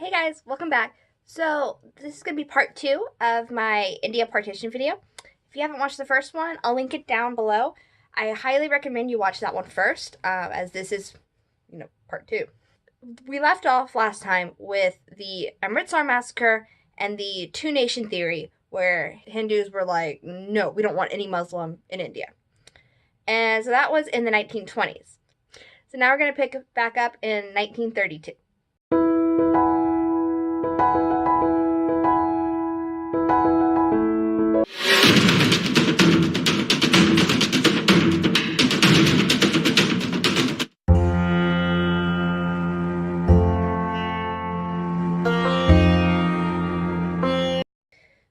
Hey guys, welcome back. So this is going to be part two of my India partition video. If you haven't watched the first one, I'll link it down below. I highly recommend you watch that one first, as this is, part two. We left off last time with the Amritsar massacre and the two-nation theory, where Hindus were like, no, we don't want any Muslim in India. And so that was in the 1920s. So now we're going to pick back up in 1932.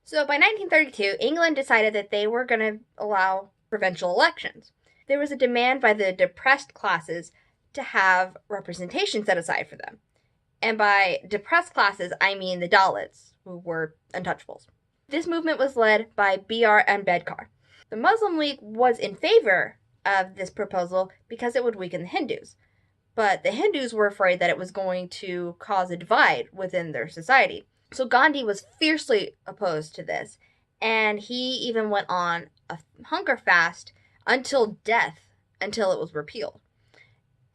So by 1932, England decided that they were going to allow provincial elections. There was a demand by the depressed classes to have representation set aside for them. And by depressed classes, I mean the Dalits, who were untouchables. This movement was led by B.R. Ambedkar. The Muslim League was in favor of this proposal because it would weaken the Hindus. But the Hindus were afraid that it was going to cause a divide within their society. So Gandhi was fiercely opposed to this, and he even went on a hunger fast until death, until it was repealed.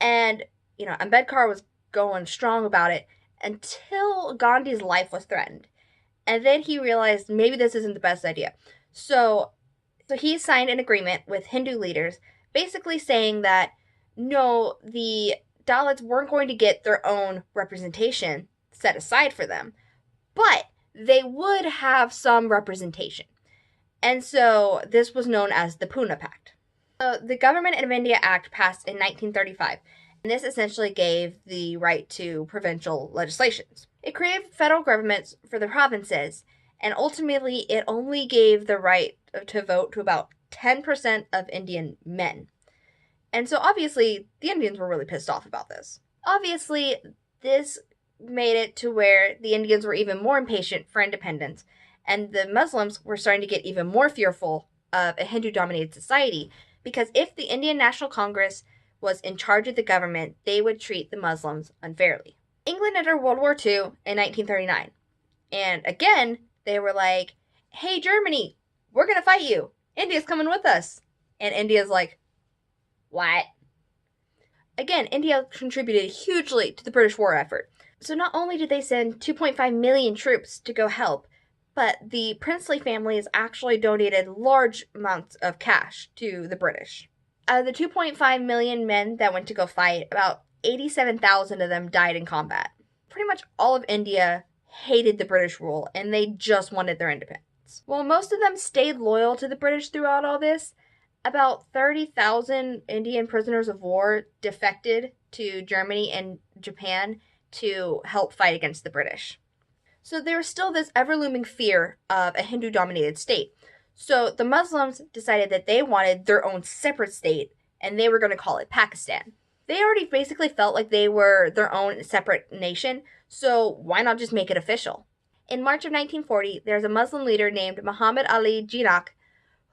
And, Ambedkar was going strong about it until Gandhi's life was threatened. And then he realized maybe this isn't the best idea. So he signed an agreement with Hindu leaders basically saying that, no, the Dalits weren't going to get their own representation set aside for them, but they would have some representation. And so this was known as the Pune Pact. So the Government of India Act passed in 1935, and this essentially gave the right to provincial legislations. It created federal governments for the provinces, and ultimately it only gave the right to vote to about 10% of Indian men. And so obviously the Indians were really pissed off about this. Obviously, this made it to where the Indians were even more impatient for independence, and the Muslims were starting to get even more fearful of a Hindu-dominated society, because if the Indian National Congress was in charge of the government, they would treat the Muslims unfairly. England entered World War II in 1939, and again, they were like, hey, Germany, we're going to fight you. India's coming with us. And India's like, what? Again, India contributed hugely to the British war effort. So not only did they send 2.5 million troops to go help, but the princely families actually donated large amounts of cash to the British. Out of the 2.5 million men that went to go fight, about 87,000 of them died in combat. Pretty much all of India hated the British rule, and they just wanted their independence. While most of them stayed loyal to the British throughout all this, about 30,000 Indian prisoners of war defected to Germany and Japan to help fight against the British. So there was still this ever-looming fear of a Hindu-dominated state. So the Muslims decided that they wanted their own separate state, and they were going to call it Pakistan. They already basically felt like they were their own separate nation, so why not just make it official? In March of 1940, there's a Muslim leader named Muhammad Ali Jinnah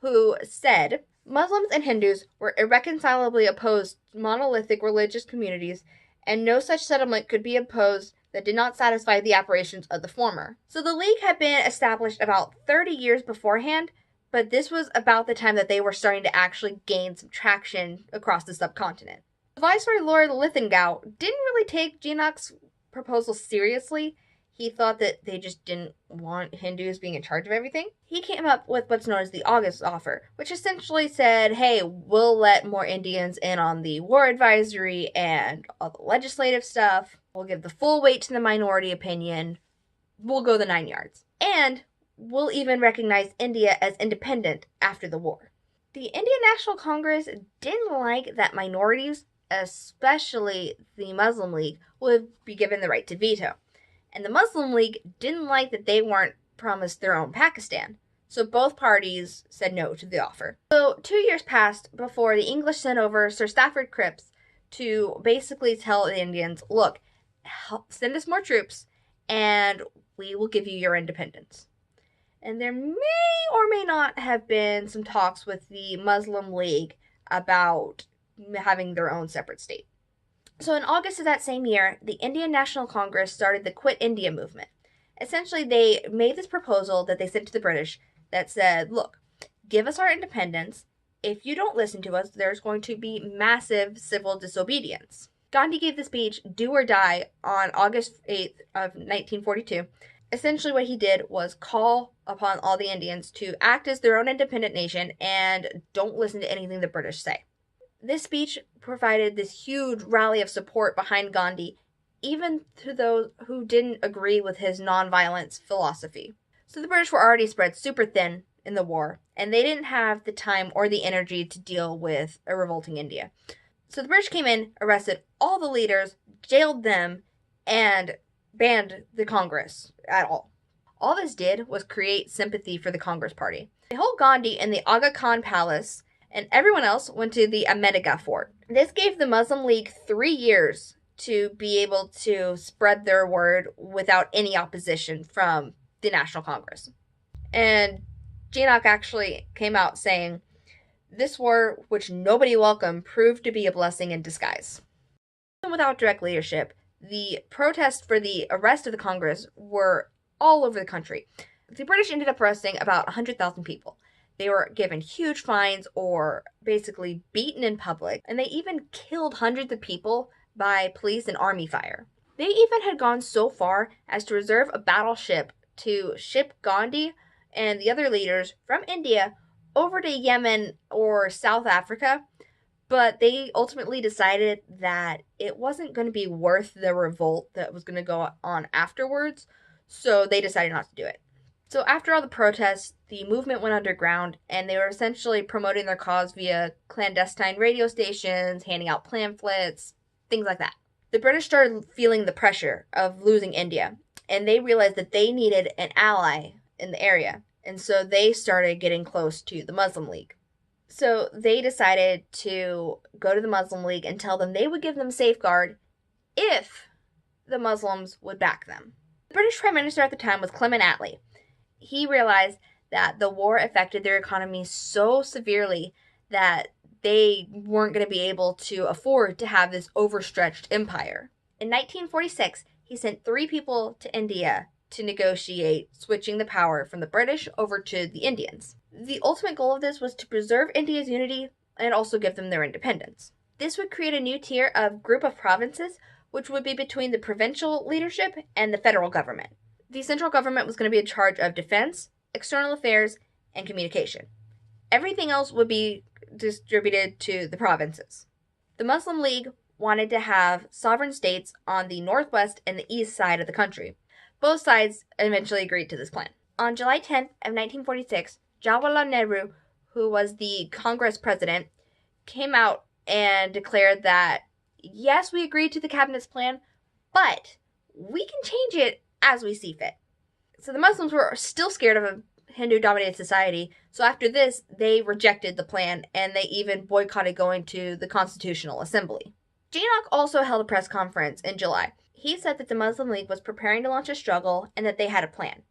who said, Muslims and Hindus were irreconcilably opposed to monolithic religious communities, and no such settlement could be imposed that did not satisfy the aspirations of the former. So the League had been established about 30 years beforehand, but this was about the time that they were starting to actually gain some traction across the subcontinent. Viceroy Lord Lithgow didn't really take Jinnah's proposal seriously. He thought that they just didn't want Hindus being in charge of everything. He came up with what's known as the August Offer, which essentially said, hey, we'll let more Indians in on the war advisory and all the legislative stuff. We'll give the full weight to the minority opinion. We'll go the 9 yards. And we'll even recognize India as independent after the war. The Indian National Congress didn't like that minorities, especially the Muslim League, would be given the right to veto. And the Muslim League didn't like that they weren't promised their own Pakistan. So both parties said no to the offer. So 2 years passed before the English sent over Sir Stafford Cripps to basically tell the Indians, look, send us more troops and we will give you your independence. And there may or may not have been some talks with the Muslim League about having their own separate state. So in August of that same year, the Indian National Congress started the Quit India movement. Essentially, they made this proposal that they sent to the British that said, look, give us our independence. If you don't listen to us, there's going to be massive civil disobedience. Gandhi gave the speech Do or Die on August 8th of 1942. Essentially what he did was call upon all the Indians to act as their own independent nation and don't listen to anything the British say. This speech provided this huge rally of support behind Gandhi, even to those who didn't agree with his nonviolence philosophy. So the British were already spread super thin in the war, and they didn't have the time or the energy to deal with a revolting India. So the British came in, arrested all the leaders, jailed them, and banned the Congress at all. All this did was create sympathy for the Congress Party. They held Gandhi in the Aga Khan Palace, and everyone else went to the Ahmedabad Fort. This gave the Muslim League 3 years to be able to spread their word without any opposition from the National Congress. And Jinnah actually came out saying, this war, which nobody welcomed, proved to be a blessing in disguise. Even without direct leadership, the protests for the arrest of the Congress were all over the country. The British ended up arresting about 100,000 people. They were given huge fines or basically beaten in public, and they even killed hundreds of people by police and army fire. They even had gone so far as to reserve a battleship to ship Gandhi and the other leaders from India over to Yemen or South Africa, but they ultimately decided that it wasn't going to be worth the revolt that was going to go on afterwards, so they decided not to do it. So after all the protests, the movement went underground, and they were essentially promoting their cause via clandestine radio stations, handing out pamphlets, things like that. The British started feeling the pressure of losing India, and they realized that they needed an ally in the area, and so they started getting close to the Muslim League. So they decided to go to the Muslim League and tell them they would give them safeguard if the Muslims would back them. The British Prime Minister at the time was Clement Attlee. He realized that the war affected their economy so severely that they weren't going to be able to afford to have this overstretched empire. In 1946, he sent 3 people to India to negotiate switching the power from the British over to the Indians. The ultimate goal of this was to preserve India's unity and also give them their independence. This would create a new tier of group of provinces, which would be between the provincial leadership and the federal government. The central government was going to be in charge of defense, external affairs, and communication. Everything else would be distributed to the provinces. The Muslim League wanted to have sovereign states on the northwest and the east side of the country. Both sides eventually agreed to this plan. On July 10th of 1946, Jawaharlal Nehru, who was the Congress president, came out and declared that, yes, we agreed to the cabinet's plan, but we can change it as we see fit. So the Muslims were still scared of a Hindu-dominated society, so after this, they rejected the plan, and they even boycotted going to the Constitutional Assembly. Jinnah also held a press conference in July. He said that the Muslim League was preparing to launch a struggle and that they had a plan.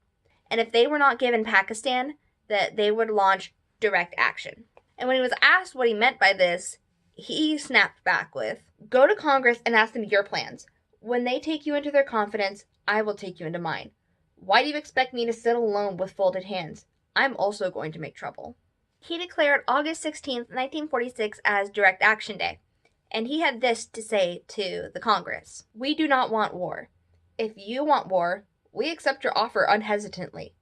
And if they were not given Pakistan, that they would launch direct action. And when he was asked what he meant by this, he snapped back with, go to Congress and ask them your plans. When they take you into their confidence, I will take you into mine. Why do you expect me to sit alone with folded hands? I'm also going to make trouble. He declared August 16, 1946 as Direct Action Day, and he had this to say to the Congress. We do not want war. If you want war, we accept your offer unhesitantly.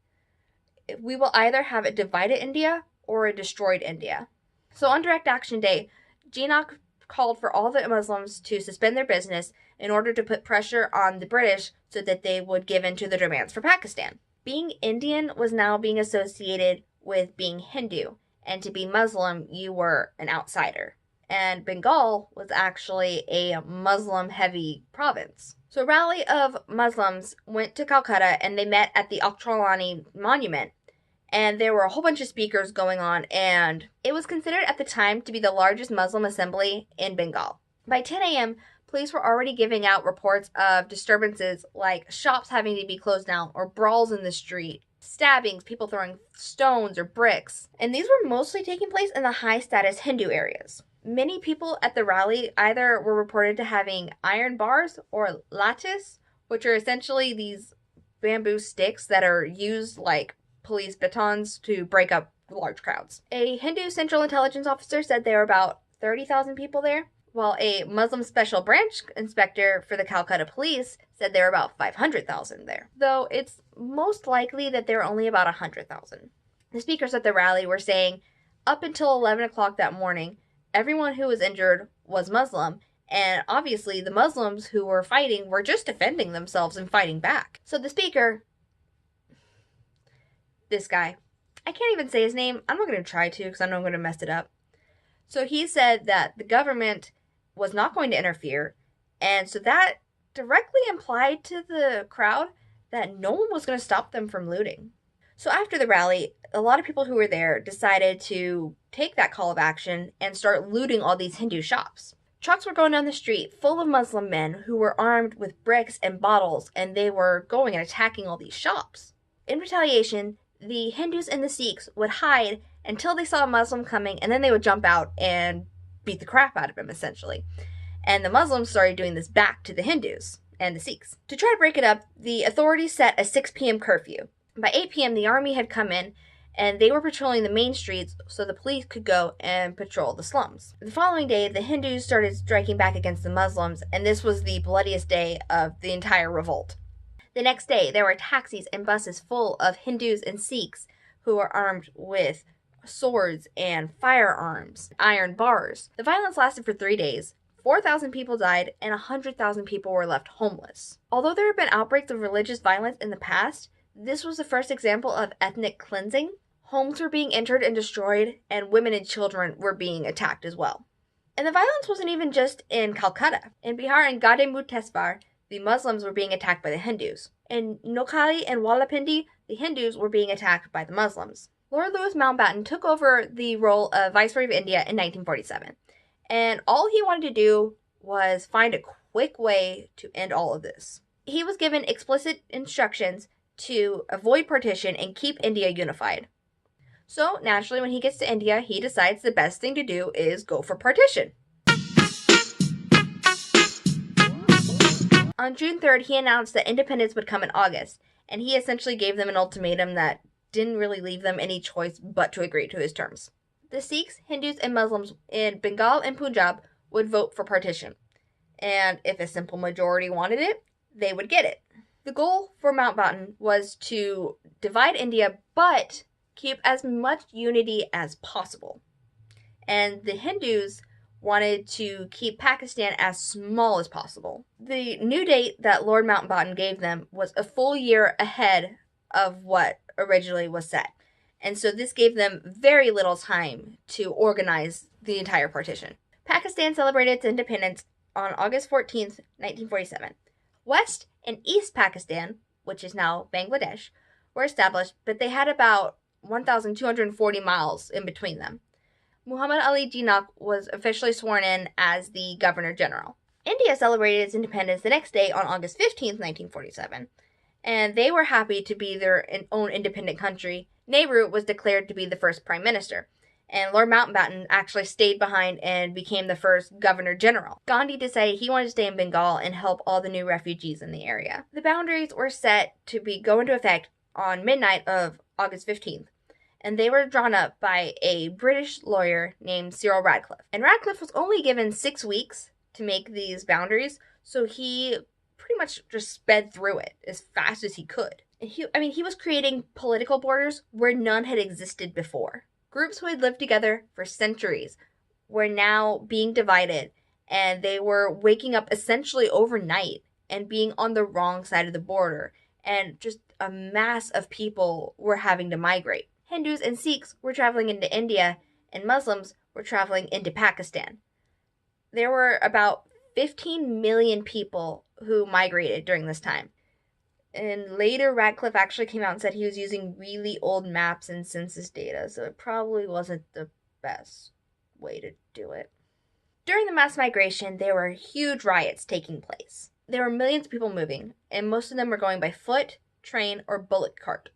We will either have a divided India or a destroyed India. So on Direct Action Day, Jinnah called for all the Muslims to suspend their business in order to put pressure on the British so that they would give in to the demands for Pakistan. Being Indian was now being associated with being Hindu, and to be Muslim, you were an outsider. And Bengal was actually a Muslim-heavy province. So a rally of Muslims went to Calcutta, and they met at the Oktralani Monument. And there were a whole bunch of speakers going on, and it was considered at the time to be the largest Muslim assembly in Bengal. By 10 a.m., police were already giving out reports of disturbances like shops having to be closed down or brawls in the street, stabbings, people throwing stones or bricks. And these were mostly taking place in the high-status Hindu areas. Many people at the rally either were reported to having iron bars or lattice, which are essentially these bamboo sticks that are used like police batons to break up large crowds. A Hindu Central Intelligence officer said there were about 30,000 people there, while a Muslim Special Branch inspector for the Calcutta Police said there were about 500,000 there, though it's most likely that there were only about 100,000. The speakers at the rally were saying up until 11 o'clock that morning, everyone who was injured was Muslim, and obviously the Muslims who were fighting were just defending themselves and fighting back. So the speaker, this guy, I can't even say his name. I'm not going to try to because I know I'm going to mess it up. So he said that the government was not going to interfere, and so that directly implied to the crowd that no one was going to stop them from looting. So after the rally, a lot of people who were there decided to take that call of action and start looting all these Hindu shops. Trucks were going down the street full of Muslim men who were armed with bricks and bottles, and they were going and attacking all these shops. In retaliation, the Hindus and the Sikhs would hide until they saw a Muslim coming, and then they would jump out and beat the crap out of him, essentially. And the Muslims started doing this back to the Hindus and the Sikhs. To try to break it up, the authorities set a 6 p.m. curfew. By 8 p.m., the army had come in, and they were patrolling the main streets so the police could go and patrol the slums. The following day, the Hindus started striking back against the Muslims, and this was the bloodiest day of the entire revolt. The next day, there were taxis and buses full of Hindus and Sikhs who were armed with swords and firearms, iron bars. The violence lasted for 3 days. 4,000 people died, and 100,000 people were left homeless. Although there have been outbreaks of religious violence in the past, this was the first example of ethnic cleansing. Homes were being entered and destroyed, and women and children were being attacked as well. And the violence wasn't even just in Calcutta. In Bihar and Gade-Muteswar, the Muslims were being attacked by the Hindus. In Noakhali and Rawalpindi, the Hindus were being attacked by the Muslims. Lord Louis Mountbatten took over the role of Viceroy of India in 1947, and all he wanted to do was find a quick way to end all of this. He was given explicit instructions to avoid partition and keep India unified. So, naturally, when he gets to India, he decides the best thing to do is go for partition. On June 3rd, he announced that independence would come in August, and he essentially gave them an ultimatum that didn't really leave them any choice but to agree to his terms. The Sikhs, Hindus, and Muslims in Bengal and Punjab would vote for partition, and if a simple majority wanted it, they would get it. The goal for Mountbatten was to divide India, but keep as much unity as possible. And the Hindus wanted to keep Pakistan as small as possible. The new date that Lord Mountbatten gave them was a full year ahead of what originally was set. And so this gave them very little time to organize the entire partition. Pakistan celebrated its independence on August 14th, 1947. West and East Pakistan, which is now Bangladesh, were established, but they had about 1,240 miles in between them. Muhammad Ali Jinnah was officially sworn in as the Governor General. India celebrated its independence the next day on August 15th, 1947, and they were happy to be their own independent country. Nehru was declared to be the first Prime Minister, and Lord Mountbatten actually stayed behind and became the first Governor General. Gandhi decided he wanted to stay in Bengal and help all the new refugees in the area. The boundaries were set to go into effect on midnight of August 15th, and they were drawn up by a British lawyer named Cyril Radcliffe. And Radcliffe was only given 6 weeks to make these boundaries, so he pretty much just sped through it as fast as he could. And he was creating political borders where none had existed before. Groups who had lived together for centuries were now being divided, and they were waking up essentially overnight and being on the wrong side of the border, and just a mass of people were having to migrate. Hindus and Sikhs were traveling into India, and Muslims were traveling into Pakistan. There were about 15 million people who migrated during this time. And later, Radcliffe actually came out and said he was using really old maps and census data, so it probably wasn't the best way to do it. During the mass migration, there were huge riots taking place. There were millions of people moving, and most of them were going by foot, train, or bullock cart.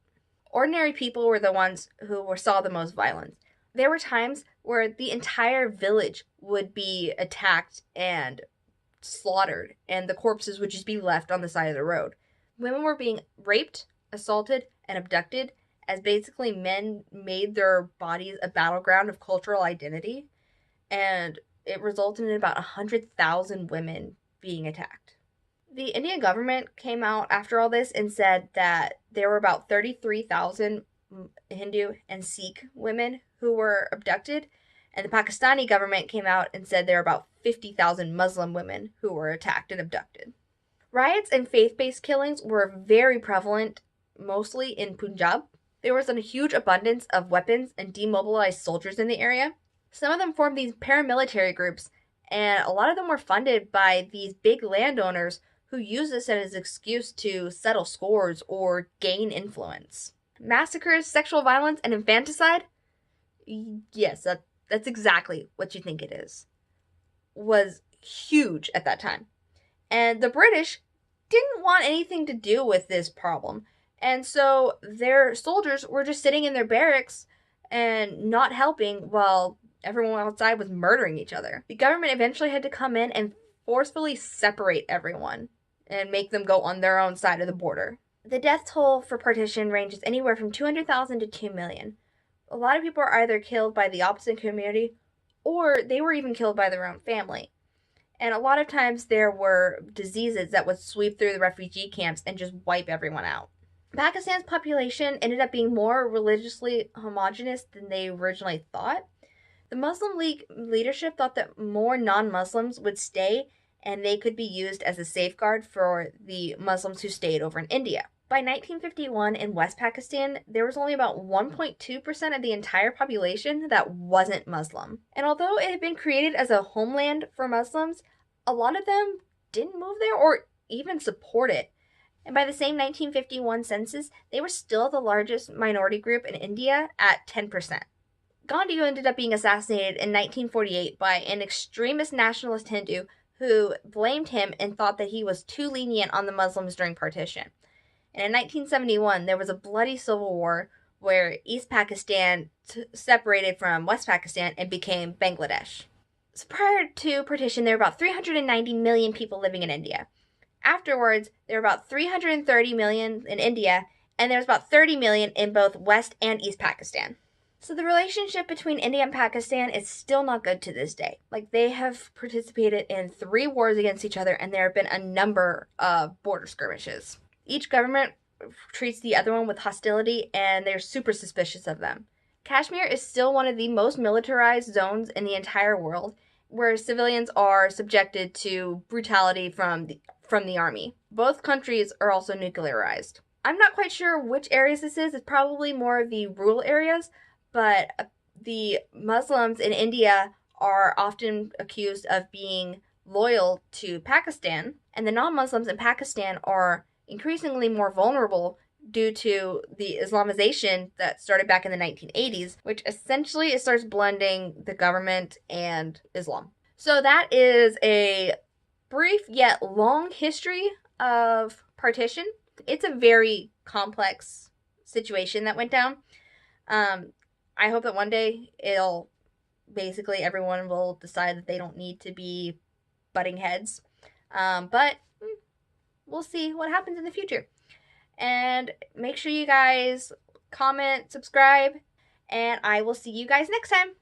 Ordinary people were the ones who saw the most violence. There were times where the entire village would be attacked and slaughtered, and the corpses would just be left on the side of the road. Women were being raped, assaulted, and abducted, as basically men made their bodies a battleground of cultural identity, and it resulted in about 100,000 women being attacked. The Indian government came out after all this and said that there were about 33,000 Hindu and Sikh women who were abducted, and the Pakistani government came out and said there were about 50,000 Muslim women who were attacked and abducted. Riots and faith-based killings were very prevalent, mostly in Punjab. There was a huge abundance of weapons and demobilized soldiers in the area. Some of them formed these paramilitary groups, and a lot of them were funded by these big landowners who used this as an excuse to settle scores or gain influence. Massacres, sexual violence, and infanticide? Yes, that's exactly what you think it is. Was huge at that time. And the British didn't want anything to do with this problem. And so their soldiers were just sitting in their barracks and not helping while everyone outside was murdering each other. The government eventually had to come in and forcefully separate everyone and make them go on their own side of the border. The death toll for partition ranges anywhere from 200,000 to 2 million. A lot of people are either killed by the opposite community or they were even killed by their own family. And a lot of times there were diseases that would sweep through the refugee camps and just wipe everyone out. Pakistan's population ended up being more religiously homogenous than they originally thought. The Muslim League leadership thought that more non-Muslims would stay and they could be used as a safeguard for the Muslims who stayed over in India. By 1951 in West Pakistan, there was only about 1.2% of the entire population that wasn't Muslim. And although it had been created as a homeland for Muslims, a lot of them didn't move there or even support it. And by the same 1951 census, they were still the largest minority group in India at 10%. Gandhi ended up being assassinated in 1948 by an extremist nationalist Hindu who blamed him and thought that he was too lenient on the Muslims during partition. And in 1971, there was a bloody civil war where East Pakistan separated from West Pakistan and became Bangladesh. So prior to partition, there were about 390 million people living in India. Afterwards, there were about 330 million in India, and there was about 30 million in both West and East Pakistan. So the relationship between India and Pakistan is still not good to this day. Like, they have participated in 3 wars against each other, and there have been a number of border skirmishes. Each government treats the other one with hostility, and they're super suspicious of them. Kashmir is still one of the most militarized zones in the entire world, where civilians are subjected to brutality from the army. Both countries are also nuclearized. I'm not quite sure which areas this is. It's probably more of the rural areas, but the Muslims in India are often accused of being loyal to Pakistan, and the non-Muslims in Pakistan are increasingly more vulnerable due to the Islamization that started back in the 1980s, which essentially it starts blending the government and Islam. So that is a brief yet long history of partition. It's a very complex situation that went down. I hope that one day everyone will decide that they don't need to be butting heads. But we'll see what happens in the future. And make sure you guys comment, subscribe, and I will see you guys next time.